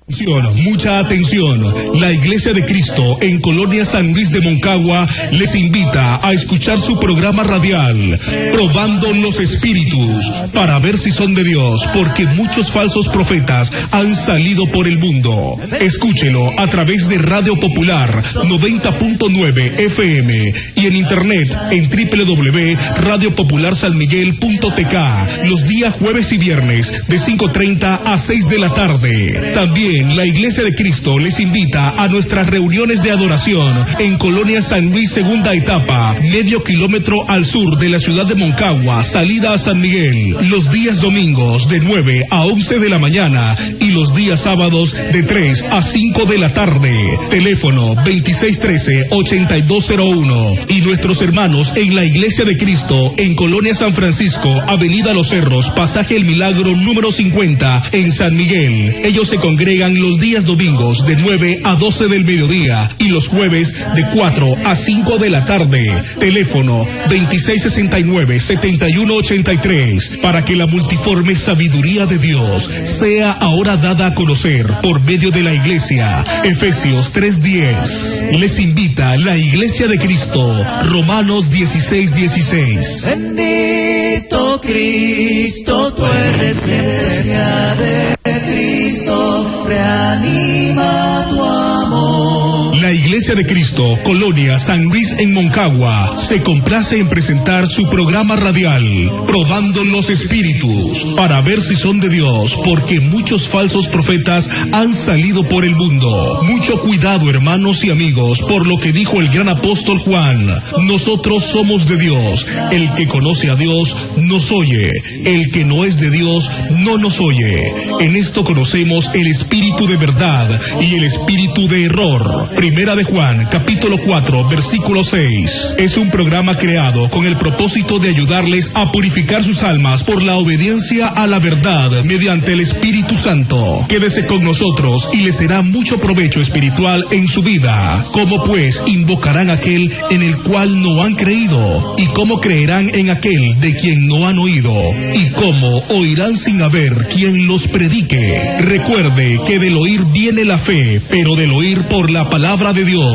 Mucha atención. La Iglesia de Cristo en Colonia San Luis de Moncagua les invita a escuchar su programa radial Probando los Espíritus para ver si son de Dios, porque muchos falsos profetas han salido por el mundo. Escúchelo a través de Radio Popular 90.9 FM y en internet en www.radiopopularsanmiguel.tk los días jueves y viernes de 5:30 a 6 de la tarde. También la Iglesia de Cristo les invita a nuestras reuniones de adoración en Colonia San Luis, segunda etapa, medio kilómetro al sur de la ciudad de Moncagua, salida a San Miguel, los días domingos de 9 a 11 de la mañana y los días sábados de 3 a 5 de la tarde. Teléfono 2613-8201 y nuestros hermanos en la Iglesia de Cristo en Colonia San Francisco, Avenida Los Cerros, Pasaje El Milagro número 50 en San Miguel. Ellos se congregan los días domingos de 9 a 12 del mediodía y los jueves de 4 a 5 de la tarde. Teléfono 2669-7183 para que la multiforme sabiduría de Dios sea ahora dada a conocer por medio de la Iglesia. Efesios 3:10. Les invita la Iglesia de Cristo. Romanos 16:16. Bendito Cristo, tú eres Iglesia de Cristo, reanima tu amor. La Iglesia de Cristo, Colonia San Luis en Moncagua, se complace en presentar su programa radial, Probando los Espíritus, para ver si son de Dios, porque muchos falsos profetas han salido por el mundo. Mucho cuidado, hermanos y amigos, por lo que dijo el gran apóstol Juan: nosotros somos de Dios, el que conoce a Dios nos oye, el que no es de Dios no nos oye. En esto conocemos el espíritu de verdad y el espíritu de error. Primera de Juan, capítulo 4, versículo 6. Es un programa creado con el propósito de ayudarles a purificar sus almas por la obediencia a la verdad mediante el Espíritu Santo. Quédese con nosotros y les será mucho provecho espiritual en su vida. ¿Cómo pues invocarán aquel en el cual no han creído? ¿Y cómo creerán en aquel de quien no han oído? ¿Y cómo oirán sin haber quien los predique? Recuerde que del oír viene la fe, pero del oír por la palabra de Dios.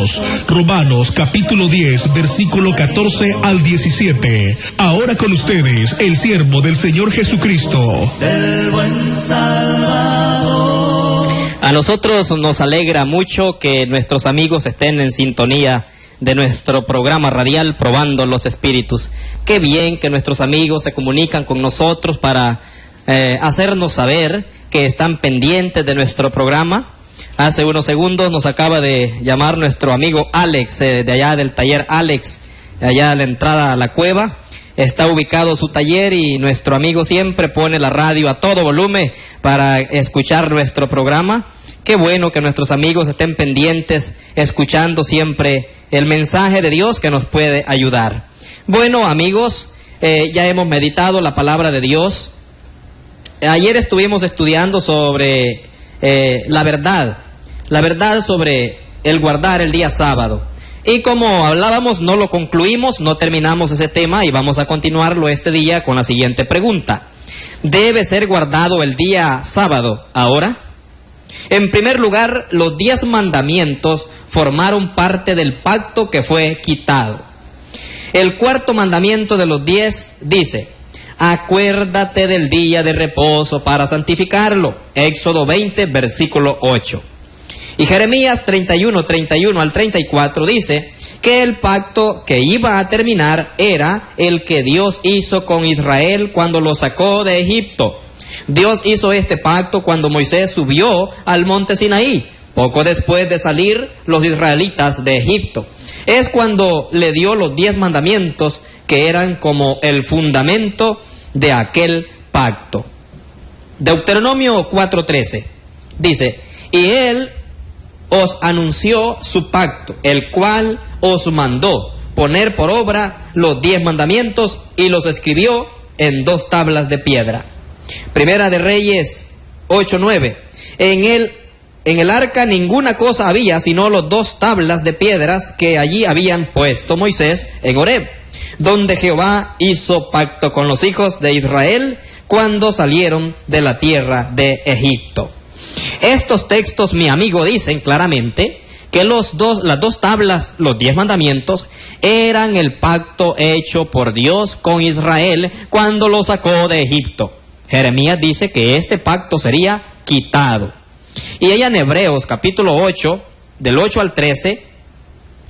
Romanos capítulo 10, versículo 14 al 17. Ahora con ustedes, el siervo del Señor Jesucristo. Del buen Salvador. A nosotros nos alegra mucho que nuestros amigos estén en sintonía de nuestro programa radial Probando los Espíritus. Qué bien que nuestros amigos se comunican con nosotros para hacernos saber que están pendientes de nuestro programa. Hace unos segundos nos acaba de llamar nuestro amigo Alex, de allá del taller Alex, allá a la entrada a la cueva. Está ubicado su taller y nuestro amigo siempre pone la radio a todo volumen para escuchar nuestro programa. Qué bueno que nuestros amigos estén pendientes, escuchando siempre el mensaje de Dios que nos puede ayudar. Bueno, amigos, ya hemos meditado la palabra de Dios. Ayer estuvimos estudiando sobre la verdad sobre el guardar el día sábado. Y como hablábamos, no lo concluimos, no terminamos ese tema y vamos a continuarlo este día con la siguiente pregunta. ¿Debe ser guardado el día sábado ahora? En primer lugar, los 10 mandamientos formaron parte del pacto que fue quitado. El cuarto mandamiento de los 10 dice: acuérdate del día de reposo para santificarlo. Éxodo 20, versículo 8. Y Jeremías 31 al 34 dice que el pacto que iba a terminar era el que Dios hizo con Israel cuando lo sacó de Egipto. Dios hizo este pacto cuando Moisés subió al monte Sinaí, poco después de salir los israelitas de Egipto. Es cuando le dio los 10 mandamientos que eran como el fundamento de aquel pacto. Deuteronomio 4:13 dice: y él os anunció su pacto, el cual os mandó poner por obra los 10 mandamientos y los escribió en 2 tablas de piedra. Primera de Reyes 8:9. En el arca ninguna cosa había sino los 2 tablas de piedras que allí habían puesto Moisés en Horeb, donde Jehová hizo pacto con los hijos de Israel cuando salieron de la tierra de Egipto. Estos textos, mi amigo, dicen claramente que las dos tablas, los 10 mandamientos, eran el pacto hecho por Dios con Israel cuando lo sacó de Egipto. Jeremías dice que este pacto sería quitado. Y ella en Hebreos capítulo 8, del 8 al 13,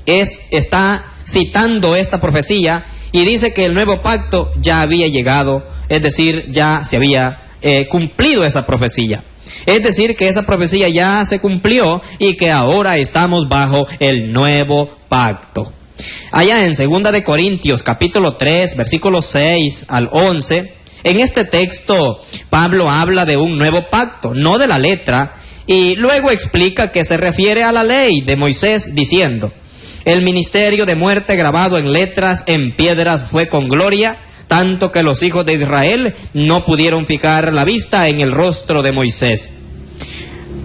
está citando esta profecía y dice que el nuevo pacto ya había llegado, es decir, ya se había cumplido esa profecía. Es decir, que esa profecía ya se cumplió y que ahora estamos bajo el nuevo pacto. Allá en 2 de Corintios, capítulo 3, versículos 6 al 11, en este texto Pablo habla de un nuevo pacto, no de la letra, y luego explica que se refiere a la ley de Moisés diciendo: el ministerio de muerte grabado en letras en piedras fue con gloria, tanto que los hijos de Israel no pudieron fijar la vista en el rostro de Moisés.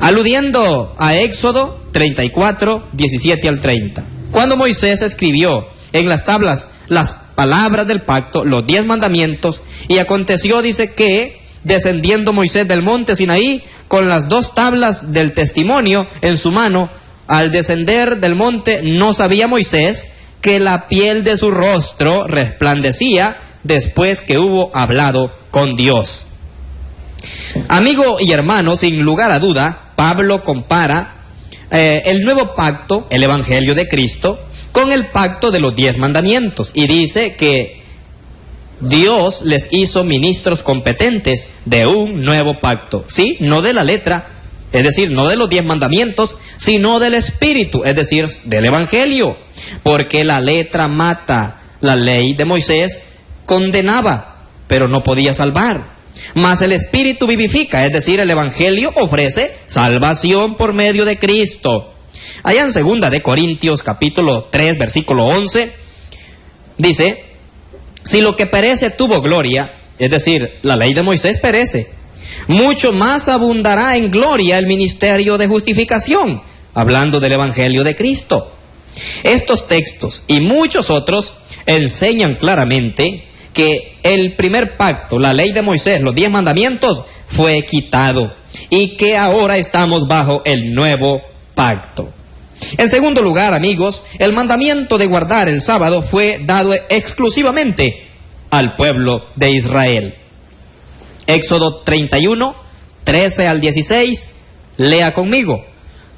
Aludiendo a Éxodo 34, 17 al 30. Cuando Moisés escribió en las tablas las palabras del pacto, los 10 mandamientos, y aconteció, dice, que descendiendo Moisés del monte Sinaí con las 2 tablas del testimonio en su mano, al descender del monte no sabía Moisés que la piel de su rostro resplandecía después que hubo hablado con Dios. Amigo y hermano, sin lugar a duda, Pablo compara el nuevo pacto, el Evangelio de Cristo, con el pacto de los 10 mandamientos, y dice que Dios les hizo ministros competentes de un nuevo pacto, ¿sí? No de la letra, es decir, no de los 10 mandamientos, sino del Espíritu, es decir, del Evangelio, porque la letra mata, la ley de Moisés condenaba, pero no podía salvar. Mas el Espíritu vivifica, es decir, el Evangelio ofrece salvación por medio de Cristo. Allá en 2 de Corintios, capítulo 3, versículo 11, dice: si lo que perece tuvo gloria, es decir, la ley de Moisés perece, mucho más abundará en gloria el ministerio de justificación, hablando del Evangelio de Cristo. Estos textos y muchos otros enseñan claramente que el primer pacto, la ley de Moisés, los 10 mandamientos, fue quitado y que ahora estamos bajo el nuevo pacto. En segundo lugar, amigos, el mandamiento de guardar el sábado fue dado exclusivamente al pueblo de Israel. Éxodo 31, 13 al 16, lea conmigo.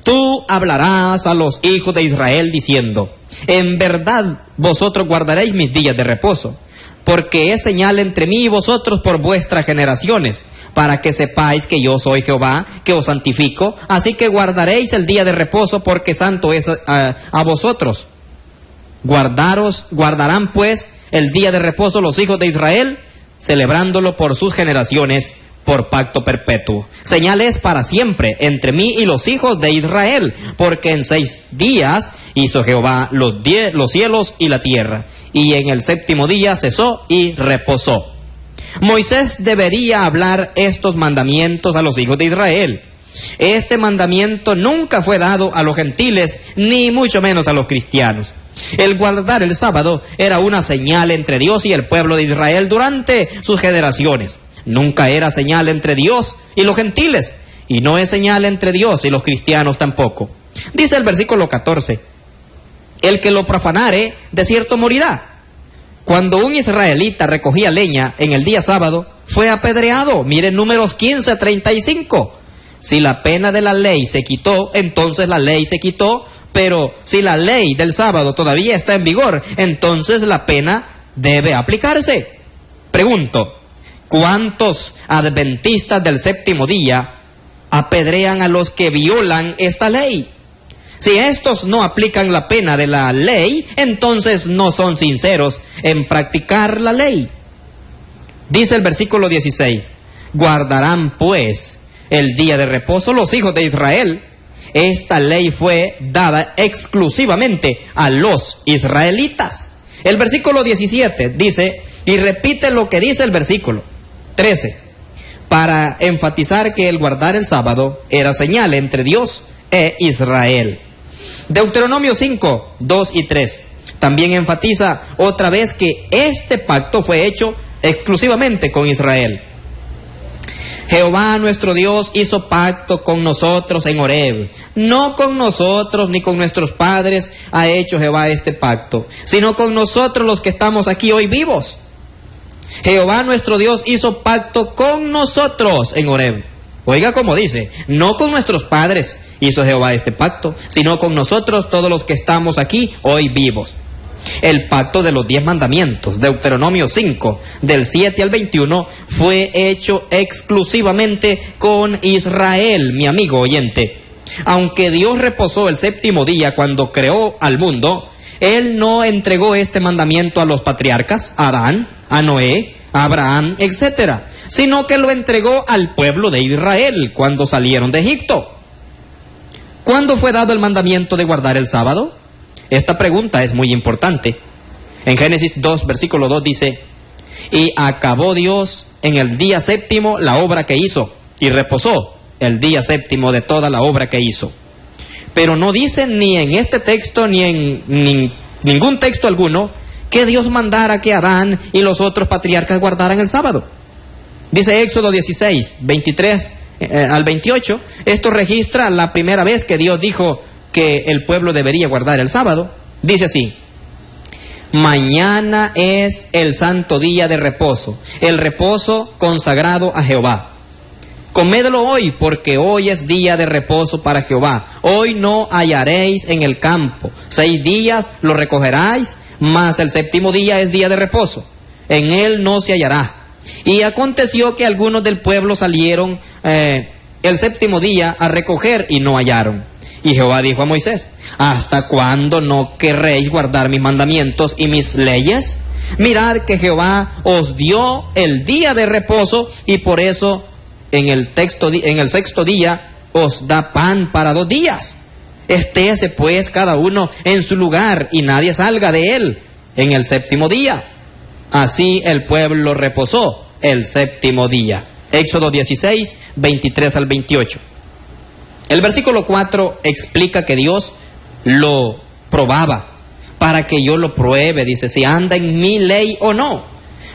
Tú hablarás a los hijos de Israel diciendo: en verdad vosotros guardaréis mis días de reposo, porque es señal entre mí y vosotros por vuestras generaciones, para que sepáis que yo soy Jehová, que os santifico, así que guardaréis el día de reposo, porque santo es a vosotros. Guardarán pues el día de reposo los hijos de Israel, celebrándolo por sus generaciones, por pacto perpetuo. Señal es para siempre entre mí y los hijos de Israel, porque en 6 días hizo Jehová los cielos y la tierra, y en el 7º día cesó y reposó. Moisés debería hablar estos mandamientos a los hijos de Israel. Este mandamiento nunca fue dado a los gentiles, ni mucho menos a los cristianos. El guardar el sábado era una señal entre Dios y el pueblo de Israel durante sus generaciones. Nunca era señal entre Dios y los gentiles, y no es señal entre Dios y los cristianos tampoco. Dice el versículo 14, el que lo profanare, de cierto morirá. Cuando un israelita recogía leña en el día sábado, fue apedreado. Miren Números 15:35. Si la pena de la ley se quitó, entonces la ley se quitó, pero si la ley del sábado todavía está en vigor, entonces la pena debe aplicarse. Pregunto, ¿cuántos adventistas del 7º día apedrean a los que violan esta ley? Si estos no aplican la pena de la ley, entonces no son sinceros en practicar la ley. Dice el versículo 16, guardarán pues el día de reposo los hijos de Israel. Esta ley fue dada exclusivamente a los israelitas. El versículo 17 dice, y repite lo que dice el versículo 13, para enfatizar que el guardar el sábado era señal entre Dios e Israel. Deuteronomio 5, 2 y 3 también enfatiza otra vez que este pacto fue hecho exclusivamente con Israel. Jehová nuestro Dios hizo pacto con nosotros en Horeb. No con nosotros ni con nuestros padres ha hecho Jehová este pacto, sino con nosotros los que estamos aquí hoy vivos. Jehová nuestro Dios hizo pacto con nosotros en Horeb. Oiga como dice, no con nuestros padres hizo Jehová este pacto, sino con nosotros todos los que estamos aquí hoy vivos. El pacto de los 10 mandamientos, Deuteronomio 5, del 7 al 21, fue hecho exclusivamente con Israel, mi amigo oyente. Aunque Dios reposó el séptimo día cuando creó al mundo, Él no entregó este mandamiento a los patriarcas, a Adán, a Noé, a Abraham, etc., sino que lo entregó al pueblo de Israel cuando salieron de Egipto. ¿Cuándo fue dado el mandamiento de guardar el sábado? Esta pregunta es muy importante. En Génesis 2, versículo 2 dice, y acabó Dios en el día séptimo la obra que hizo, y reposó el día séptimo de toda la obra que hizo. Pero no dice ni en este texto ni en ningún texto alguno que Dios mandara que Adán y los otros patriarcas guardaran el sábado. Dice Éxodo 16, 23 al 28, esto registra la primera vez que Dios dijo que el pueblo debería guardar el sábado. Dice así, mañana es el santo día de reposo, el reposo consagrado a Jehová. Comedlo hoy, porque hoy es día de reposo para Jehová. Hoy no hallaréis en el campo. 6 días lo recogeráis, mas el séptimo día es día de reposo. En él no se hallará. Y aconteció que algunos del pueblo salieron el séptimo día a recoger y no hallaron. Y Jehová dijo a Moisés, ¿hasta cuándo no querréis guardar mis mandamientos y mis leyes? Mirad que Jehová os dio el día de reposo, y por eso en el sexto día os da pan para 2 días. Estése pues cada uno en su lugar, y nadie salga de él en el séptimo día. Así el pueblo reposó el séptimo día. Éxodo 16, 23 al 28. El versículo 4 explica que Dios lo probaba para que yo lo pruebe, dice, si anda en mi ley o no.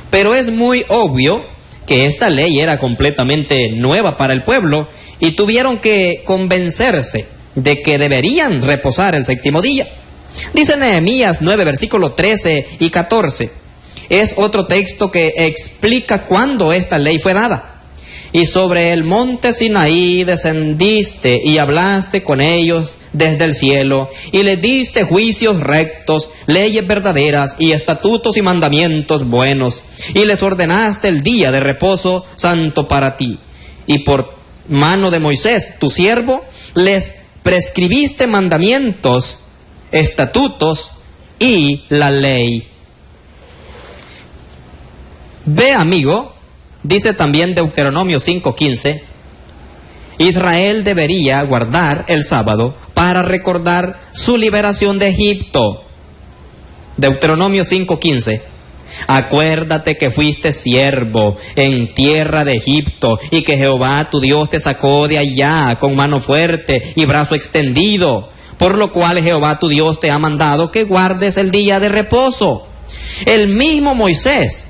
Pero es muy obvio que esta ley era completamente nueva para el pueblo y tuvieron que convencerse de que deberían reposar el séptimo día. Dice Nehemías 9, versículos 13 y 14. Es otro texto que explica cuándo esta ley fue dada. Y sobre el monte Sinaí descendiste y hablaste con ellos desde el cielo, y les diste juicios rectos, leyes verdaderas y estatutos y mandamientos buenos, y les ordenaste el día de reposo santo para ti. Y por mano de Moisés, tu siervo, les prescribiste mandamientos, estatutos y la ley. Ve, amigo, dice también Deuteronomio 5:15, Israel debería guardar el sábado para recordar su liberación de Egipto. Deuteronomio 5:15, acuérdate que fuiste siervo en tierra de Egipto y que Jehová tu Dios te sacó de allá con mano fuerte y brazo extendido, por lo cual Jehová tu Dios te ha mandado que guardes el día de reposo. El mismo Moisés,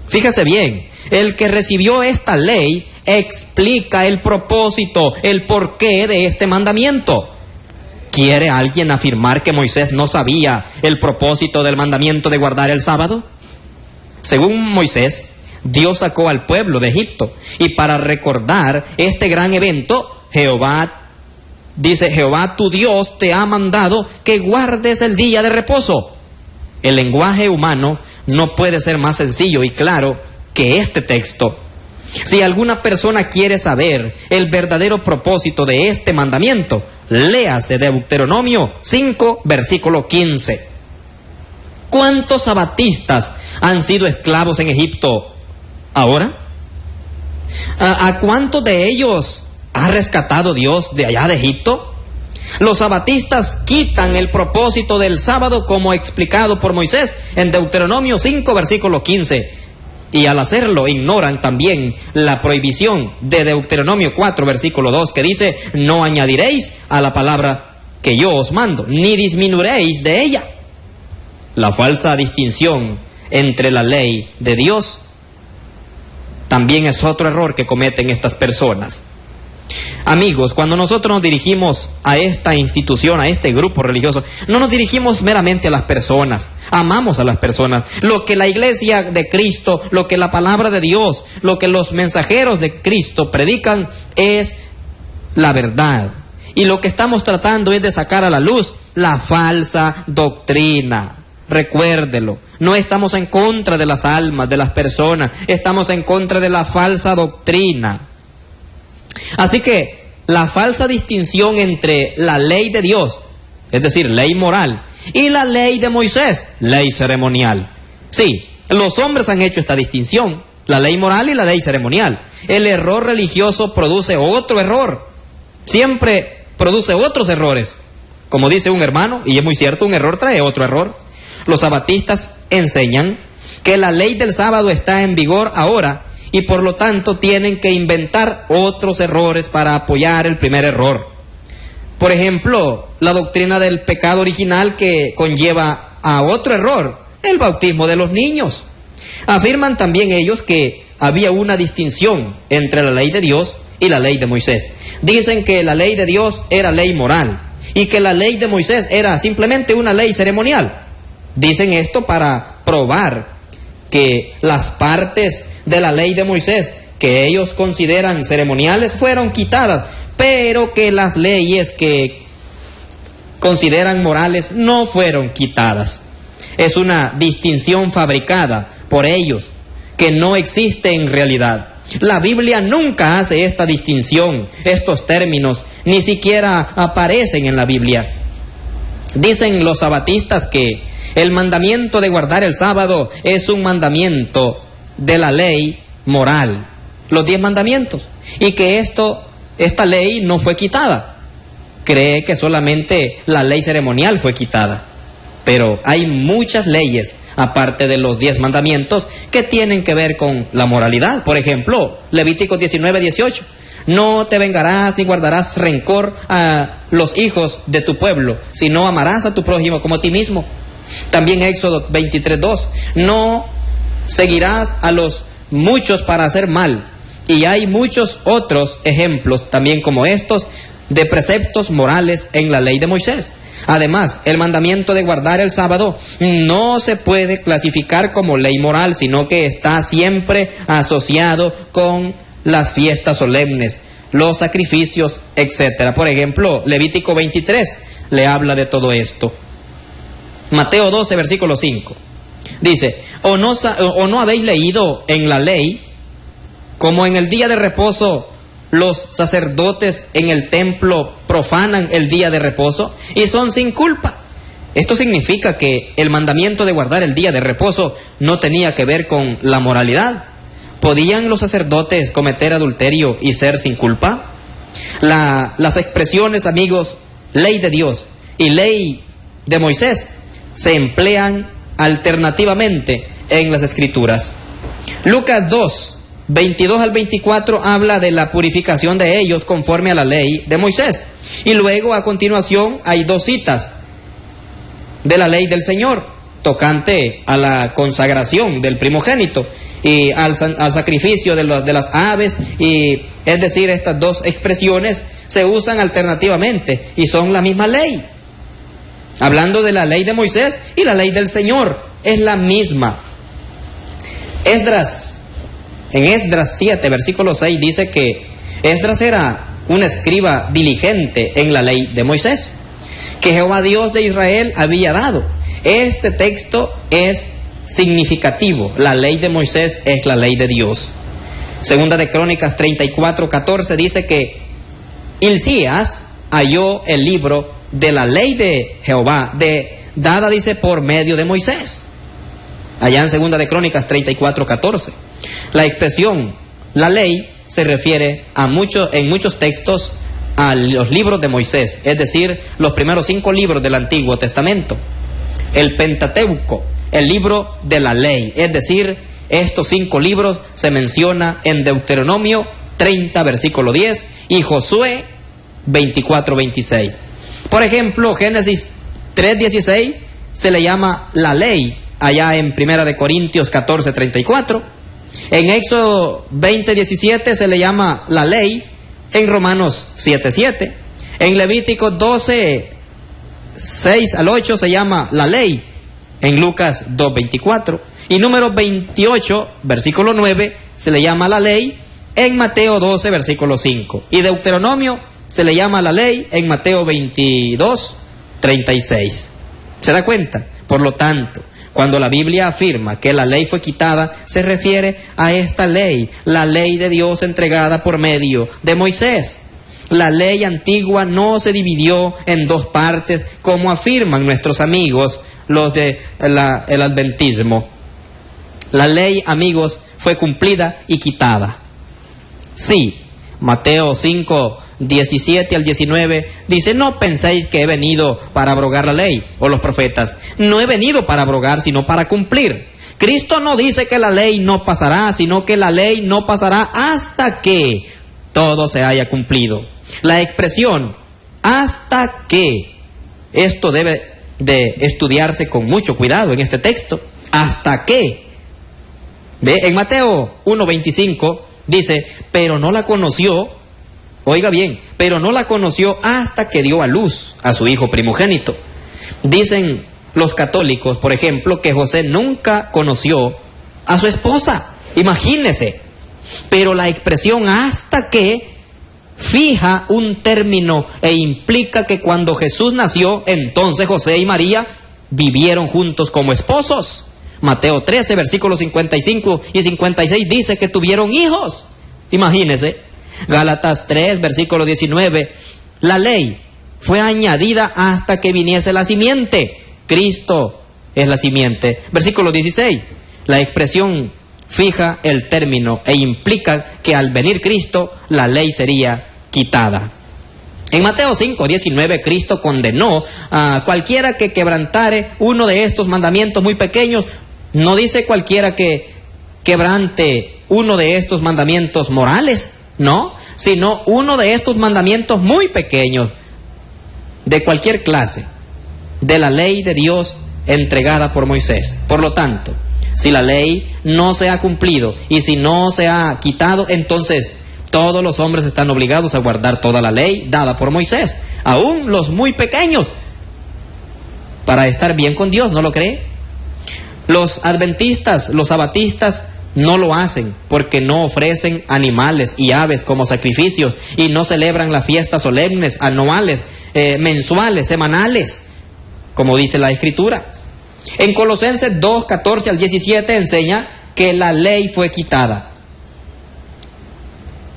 fíjese bien, el que recibió esta ley explica el propósito, el porqué de este mandamiento. ¿Quiere alguien afirmar que Moisés no sabía el propósito del mandamiento de guardar el sábado? Según Moisés, Dios sacó al pueblo de Egipto, y para recordar este gran evento, Jehová tu Dios te ha mandado que guardes el día de reposo. El lenguaje humano no puede ser más sencillo y claro que este texto. Si alguna persona quiere saber el verdadero propósito de este mandamiento, léase Deuteronomio 5, versículo 15. ¿Cuántos sabatistas han sido esclavos en Egipto ahora? ¿A cuántos de ellos ha rescatado Dios de allá de Egipto? Los sabatistas quitan el propósito del sábado como explicado por Moisés en Deuteronomio 5, versículo 15. Y al hacerlo ignoran también la prohibición de Deuteronomio 4, versículo 2, que dice, no añadiréis a la palabra que yo os mando, ni disminuiréis de ella. La falsa distinción entre la ley de Dios también es otro error que cometen estas personas. Amigos, cuando nosotros nos dirigimos a esta institución, a este grupo religioso, no nos dirigimos meramente a las personas, amamos a las personas. Lo que la iglesia de Cristo, lo que la palabra de Dios, lo que los mensajeros de Cristo predican es la verdad. Y lo que estamos tratando es de sacar a la luz la falsa doctrina. Recuérdelo, no estamos en contra de las almas, de las personas, estamos en contra de la falsa doctrina. Así que la falsa distinción entre la ley de Dios, es decir, ley moral, y la ley de Moisés, ley ceremonial. Sí, los hombres han hecho esta distinción, la ley moral y la ley ceremonial. El error religioso produce otro error, siempre produce otros errores. Como dice un hermano, y es muy cierto, un error trae otro error. Los sabatistas enseñan que la ley del sábado está en vigor ahora, y por lo tanto tienen que inventar otros errores para apoyar el primer error. Por ejemplo, la doctrina del pecado original que conlleva a otro error, el bautismo de los niños. Afirman también ellos que había una distinción entre la ley de Dios y la ley de Moisés. Dicen que la ley de Dios era ley moral y que la ley de Moisés era simplemente una ley ceremonial. Dicen esto para probar que las partes de la ley de Moisés que ellos consideran ceremoniales fueron quitadas, pero que las leyes que consideran morales no fueron quitadas. Es una distinción fabricada por ellos que no existe en realidad. La Biblia nunca hace esta distinción, estos términos ni siquiera aparecen en la Biblia. Dicen los sabatistas que el mandamiento de guardar el sábado es un mandamiento de la ley moral, los 10 mandamientos, y que esta ley no fue quitada. Cree que solamente la ley ceremonial fue quitada, pero hay muchas leyes aparte de los 10 mandamientos que tienen que ver con la moralidad. Por ejemplo, Levítico 19:18, no te vengarás ni guardarás rencor a los hijos de tu pueblo, sino amarás a tu prójimo como a ti mismo. También Éxodo 23:2, no seguirás a los muchos para hacer mal. Y hay muchos otros ejemplos también como estos de preceptos morales en la ley de Moisés. Además, el mandamiento de guardar el sábado no se puede clasificar como ley moral, sino que está siempre asociado con las fiestas solemnes, los sacrificios, etc. Por ejemplo, Levítico 23 le habla de todo esto. Mateo 12, versículo 5. Dice, ¿o no habéis leído en la ley, como en el día de reposo los sacerdotes en el templo profanan el día de reposo y son sin culpa? Esto significa que el mandamiento de guardar el día de reposo no tenía que ver con la moralidad. ¿Podían los sacerdotes cometer adulterio y ser sin culpa? Las expresiones, amigos, ley de Dios y ley de Moisés se emplean alternativamente en las Escrituras. Lucas 2, 22 al 24 habla de la purificación de ellos conforme a la ley de Moisés. Y luego a continuación hay 2 citas de la ley del Señor tocante a la consagración del primogénito y al sacrificio de las aves. Y es decir, estas 2 expresiones se usan alternativamente y son la misma ley. Hablando de la ley de Moisés y la ley del Señor, es la misma. En Esdras 7, versículo 6, dice que Esdras era un escriba diligente en la ley de Moisés, que Jehová Dios de Israel había dado. Este texto es significativo. La ley de Moisés es la ley de Dios. Segunda de Crónicas 34:14 dice que Hilcías halló el libro de la ley de Jehová, dada, dice, por medio de Moisés. Allá en Segunda de Crónicas 34:14. La expresión, la ley, se refiere en muchos textos a los libros de Moisés, es decir, los primeros 5 libros del Antiguo Testamento. El Pentateuco, el libro de la ley, es decir, estos 5 libros se menciona en Deuteronomio 30, versículo 10, y Josué 24:26. Por ejemplo, Génesis 3:16 se le llama la ley, allá en 1 de Corintios 14:34, En Éxodo 20:17 se le llama la ley, en Romanos 7:7. En Levítico 12:6 al 8 se llama la ley, en Lucas 2:24. Y Números 28, versículo 9, se le llama la ley, en Mateo 12, versículo 5. Y Deuteronomio se le llama la ley, en Mateo 22:36. ¿Se da cuenta? Por lo tanto, cuando la Biblia afirma que la ley fue quitada, se refiere a esta ley, la ley de Dios entregada por medio de Moisés. La ley antigua no se dividió en dos partes, como afirman nuestros amigos, los de el adventismo. La ley, amigos, fue cumplida y quitada. Sí, Mateo 5:17 al 19 dice: no penséis que he venido para abrogar la ley o los profetas. No he venido para abrogar, sino para cumplir. Cristo no dice que la ley no pasará, sino que la ley no pasará hasta que todo se haya cumplido. La expresión hasta que, esto debe de estudiarse con mucho cuidado en este texto. Hasta que. ¿Ve? En Mateo 1:25 dice: pero no la conoció, oiga bien, pero no la conoció hasta que dio a luz a su hijo primogénito. Dicen los católicos, por ejemplo, que José nunca conoció a su esposa. Imagínese. Pero la expresión hasta que fija un término e implica que cuando Jesús nació, entonces José y María vivieron juntos como esposos. Mateo 13, versículos 55 y 56 dice que tuvieron hijos. Imagínese. Gálatas 3, versículo 19. La ley fue añadida hasta que viniese la simiente. Cristo es la simiente. Versículo 16. La expresión fija el término e implica que al venir Cristo, la ley sería quitada. En Mateo 5:19, Cristo condenó a cualquiera que quebrantare uno de estos mandamientos muy pequeños. No dice cualquiera que quebrante uno de estos mandamientos morales, no, sino uno de estos mandamientos muy pequeños, de cualquier clase, de la ley de Dios entregada por Moisés. Por lo tanto, si la ley no se ha cumplido y si no se ha quitado, entonces todos los hombres están obligados a guardar toda la ley dada por Moisés, aún los muy pequeños, para estar bien con Dios, ¿no lo cree? Los adventistas, los sabatistas, no lo hacen porque no ofrecen animales y aves como sacrificios y no celebran las fiestas solemnes, anuales, mensuales, semanales, como dice la Escritura. En Colosenses 2:14 al 17 enseña que la ley fue quitada.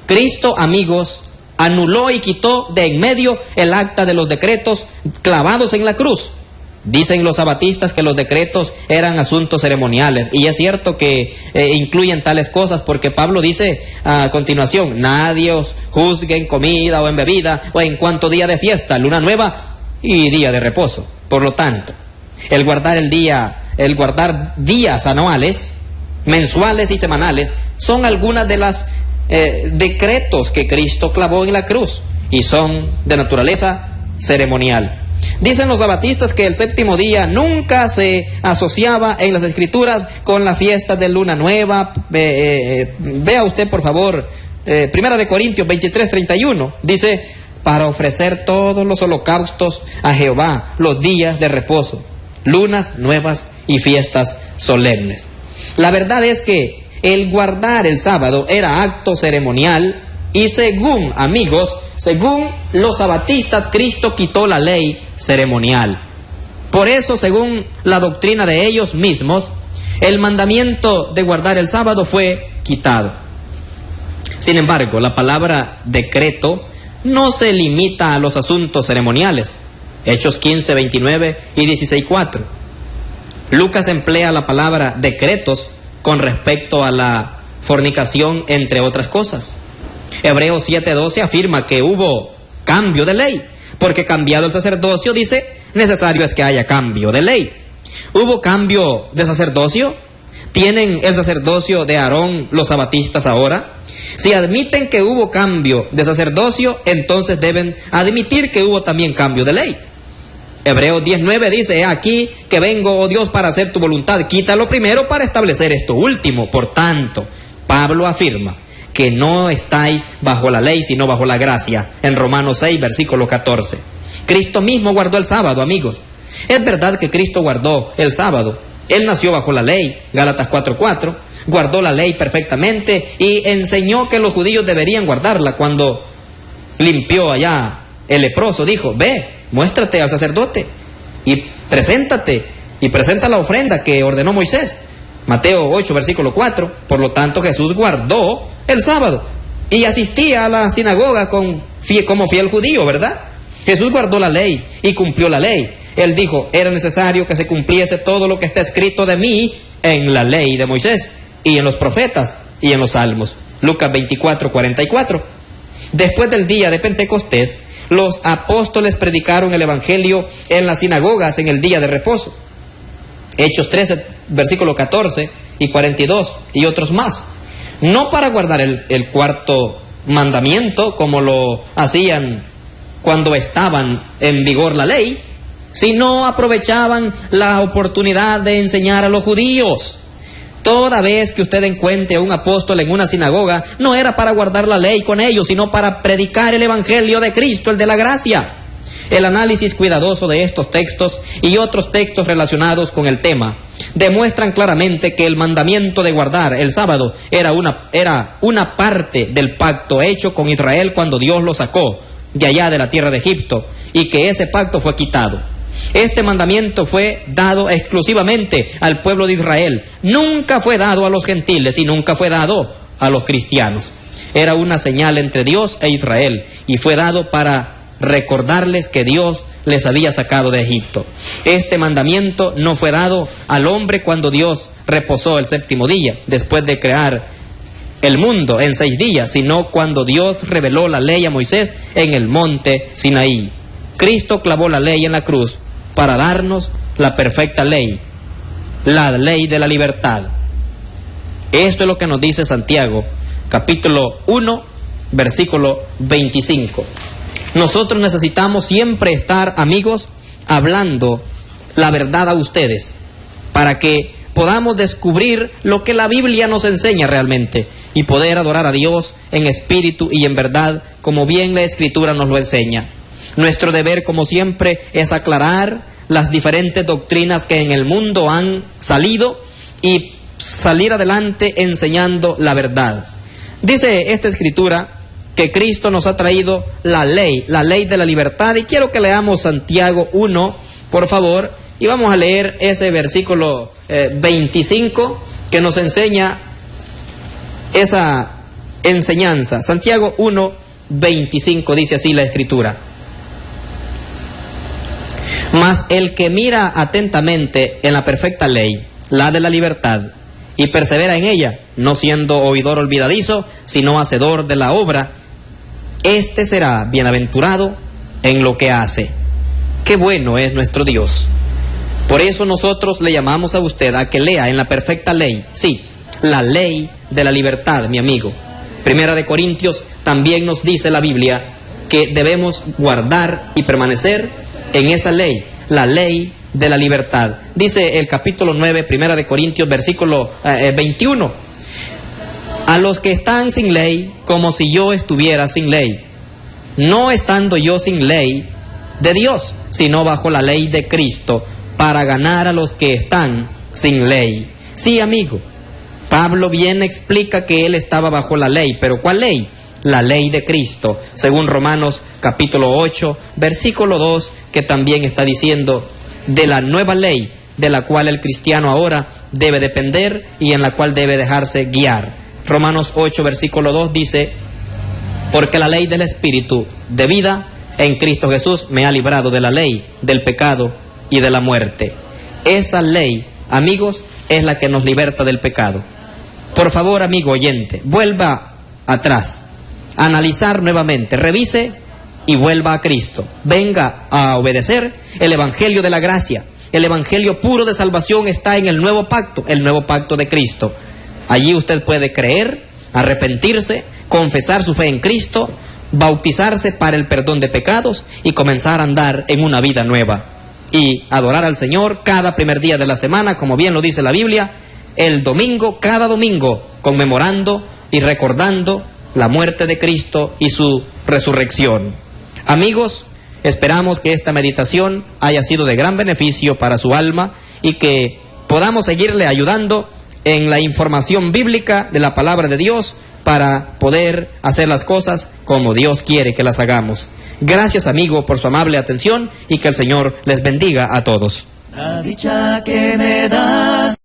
Cristo, amigos, anuló y quitó de en medio el acta de los decretos clavados en la cruz. Dicen los sabatistas que los decretos eran asuntos ceremoniales, y es cierto que incluyen tales cosas, porque Pablo dice a continuación: nadie os juzgue en comida o en bebida o en cuanto día de fiesta, luna nueva y día de reposo. Por lo tanto, el guardar días anuales, mensuales y semanales son algunas de las decretos que Cristo clavó en la cruz y son de naturaleza ceremonial. Dicen los sabatistas que el séptimo día nunca se asociaba en las Escrituras con la fiesta de luna nueva. Vea usted, por favor, Primera de Corintios 23:31. Dice: para ofrecer todos los holocaustos a Jehová los días de reposo, lunas nuevas y fiestas solemnes. La verdad es que el guardar el sábado era acto ceremonial y según los sabatistas, Cristo quitó la ley ceremonial. Por eso, según la doctrina de ellos mismos, el mandamiento de guardar el sábado fue quitado. Sin embargo, la palabra decreto no se limita a los asuntos ceremoniales. Hechos 15:29 y 16:4. Lucas emplea la palabra decretos con respecto a la fornicación, entre otras cosas. Hebreos 7:12 afirma que hubo cambio de ley, porque cambiado el sacerdocio, dice, necesario es que haya cambio de ley. ¿Hubo cambio de sacerdocio? ¿Tienen el sacerdocio de Aarón los sabatistas ahora? Si admiten que hubo cambio de sacerdocio, entonces deben admitir que hubo también cambio de ley. Hebreos 10:9 dice: aquí que vengo, oh Dios, para hacer tu voluntad. Quítalo primero para establecer esto último. Por tanto, Pablo afirma que no estáis bajo la ley, sino bajo la gracia. En Romanos 6, versículo 14. Cristo mismo guardó el sábado, amigos. Es verdad que Cristo guardó el sábado. Él nació bajo la ley, Gálatas 4:4. Guardó la ley perfectamente y enseñó que los judíos deberían guardarla. Cuando limpió allá el leproso, dijo: ve, muéstrate al sacerdote y preséntate y presenta la ofrenda que ordenó Moisés. Mateo 8, versículo 4. Por lo tanto, Jesús guardó el sábado y asistía a la sinagoga como fiel judío, ¿verdad? Jesús guardó la ley y cumplió la ley. Él dijo: era necesario que se cumpliese todo lo que está escrito de mí en la ley de Moisés y en los profetas y en los salmos. Lucas 24:44. Después del día de Pentecostés, los apóstoles predicaron el evangelio en las sinagogas en el día de reposo. Hechos 13, versículo 14 y 42 y otros más. No para guardar el cuarto mandamiento como lo hacían cuando estaban en vigor la ley, sino aprovechaban la oportunidad de enseñar a los judíos. Toda vez que usted encuentre a un apóstol en una sinagoga, no era para guardar la ley con ellos, sino para predicar el evangelio de Cristo, el de la gracia. El análisis cuidadoso de estos textos y otros textos relacionados con el tema demuestran claramente que el mandamiento de guardar el sábado era una parte del pacto hecho con Israel cuando Dios lo sacó de allá de la tierra de Egipto, y que ese pacto fue quitado. Este mandamiento fue dado exclusivamente al pueblo de Israel. Nunca fue dado a los gentiles y nunca fue dado a los cristianos. Era una señal entre Dios e Israel y fue dado para recordarles que Dios les había sacado de Egipto. Este mandamiento no fue dado al hombre cuando Dios reposó el séptimo día, después de crear el mundo en 6 días, sino cuando Dios reveló la ley a Moisés en el monte Sinaí. Cristo clavó la ley en la cruz para darnos la perfecta ley, la ley de la libertad. Esto es lo que nos dice Santiago, capítulo 1, versículo 25. Nosotros necesitamos siempre estar, amigos, hablando la verdad a ustedes, para que podamos descubrir lo que la Biblia nos enseña realmente y poder adorar a Dios en espíritu y en verdad, como bien la Escritura nos lo enseña. Nuestro deber, como siempre, es aclarar las diferentes doctrinas que en el mundo han salido y salir adelante enseñando la verdad. Dice esta Escritura que Cristo nos ha traído la ley de la libertad, y quiero que leamos Santiago 1, por favor, y vamos a leer ese versículo 25 que nos enseña esa enseñanza. Santiago 1, 25 dice así la Escritura: mas el que mira atentamente en la perfecta ley, la de la libertad, y persevera en ella, no siendo oidor olvidadizo, sino hacedor de la obra, este será bienaventurado en lo que hace. Qué bueno es nuestro Dios. Por eso nosotros le llamamos a usted a que lea en la perfecta ley, sí, la ley de la libertad, mi amigo. Primera de Corintios también nos dice la Biblia que debemos guardar y permanecer en esa ley, la ley de la libertad. Dice el capítulo 9, Primera de Corintios, versículo 21. A los que están sin ley, como si yo estuviera sin ley, no estando yo sin ley de Dios, sino bajo la ley de Cristo, para ganar a los que están sin ley. Sí, amigo, Pablo bien explica que él estaba bajo la ley, pero ¿cuál ley? La ley de Cristo, según Romanos capítulo 8, versículo 2, que también está diciendo de la nueva ley de la cual el cristiano ahora debe depender y en la cual debe dejarse guiar. Romanos 8, versículo 2 dice: porque la ley del Espíritu de vida en Cristo Jesús me ha librado de la ley, del pecado y de la muerte. Esa ley, amigos, es la que nos liberta del pecado. Por favor, amigo oyente, vuelva atrás, analizar nuevamente, revise y vuelva a Cristo. Venga a obedecer el Evangelio de la gracia. El Evangelio puro de salvación está en el nuevo pacto de Cristo. Allí usted puede creer, arrepentirse, confesar su fe en Cristo, bautizarse para el perdón de pecados y comenzar a andar en una vida nueva. y adorar al Señor cada primer día de la semana, como bien lo dice la Biblia, el domingo, cada domingo, conmemorando y recordando la muerte de Cristo y su resurrección. Amigos, esperamos que esta meditación haya sido de gran beneficio para su alma y que podamos seguirle ayudando en la información bíblica de la palabra de Dios para poder hacer las cosas como Dios quiere que las hagamos. Gracias, amigo, por su amable atención y que el Señor les bendiga a todos. La dicha que me das